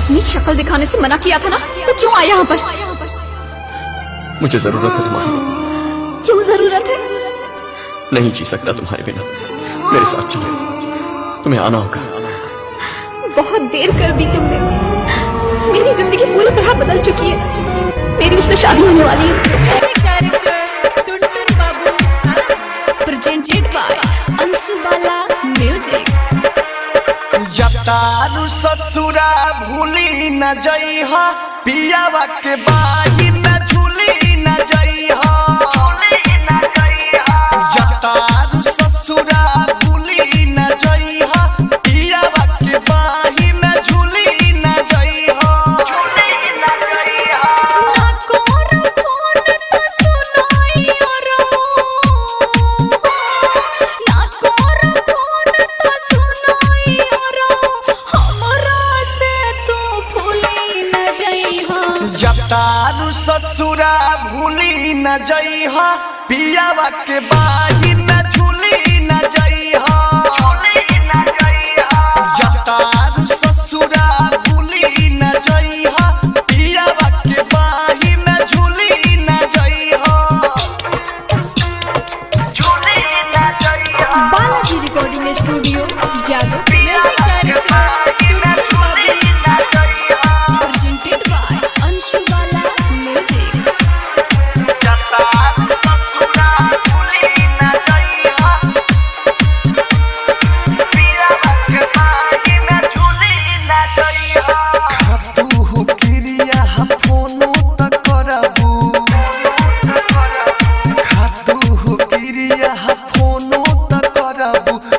अपनी शक्ल दिखाने से मना किया था ना, तो क्यों आया यहाँ पर? मुझे जरूरत है तुम्हारी। क्यों जरूरत है? नहीं जी सकता तुम्हारे बिना। मेरे साथ चलो, तुम्हें आना होगा। बहुत देर कर दी तुमने। मेरी जिंदगी पूरी तरह बदल चुकी है। मेरी उससे शादी होने वाली है। Presented by Anshubala music. जब तारू ससुरा भूली न जइहा, पियावा के बाही न झूली न जइहा। जब तारू ससुरा भूली न जइहा, पियावा के बाही न झूली न जइहा। जब तारू ससुरा भूली न जइहा, पियावा के बाही न झूली न जइहा। जब तारू ससुरा भूली न जइहा, पियावा के बाही न झूली न जइहा। बालाजी रिकॉर्डिंग स्टूडियो जादू। Presented by Anshubala music.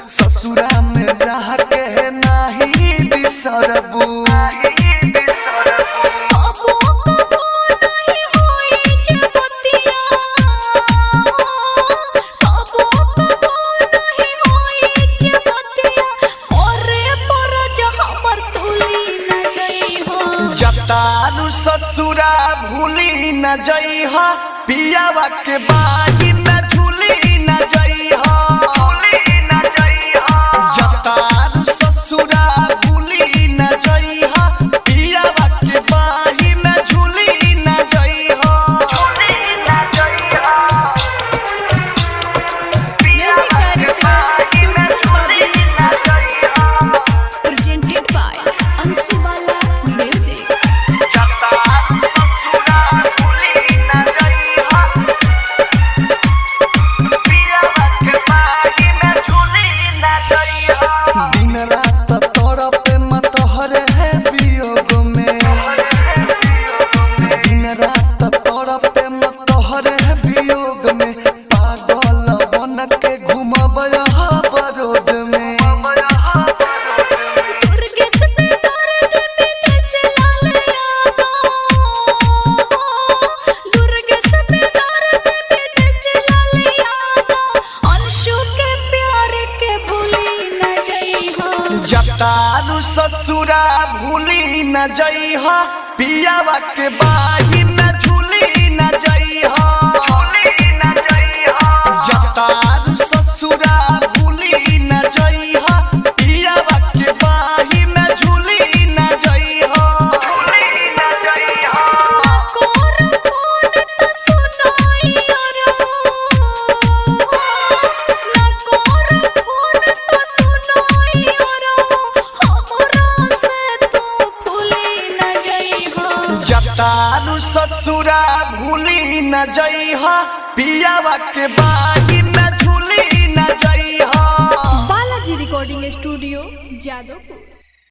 ससुरा में रह के नहीं बिसरबू। जब तारू ससुरा भूली न जइहा, पियावा के बाही न झूली न जइहा। जब तारू ससुरा भूली न जइहा, पियावा के बाही न झूली न जइहा। Presented by Anshubala music. दिन रात तड़पे मत हरे है वियोग में। दिन रात तड़पे मत हरे है वियोग में। पागल बन के घूमब यहाँ बरोड में। जब तारू ससुरा भूली न जइहा, पियावा के बाही न झूली न जइहा। जब तारू ससुरा भूली न जइहा, पियावा के बाही न झूली न जइहा। जब तारू ससुरा भूली न जइहा, पियावा के बाही न झूली न जइहा। बालाजी रिकॉर्डिंग स्टूडियो जादू।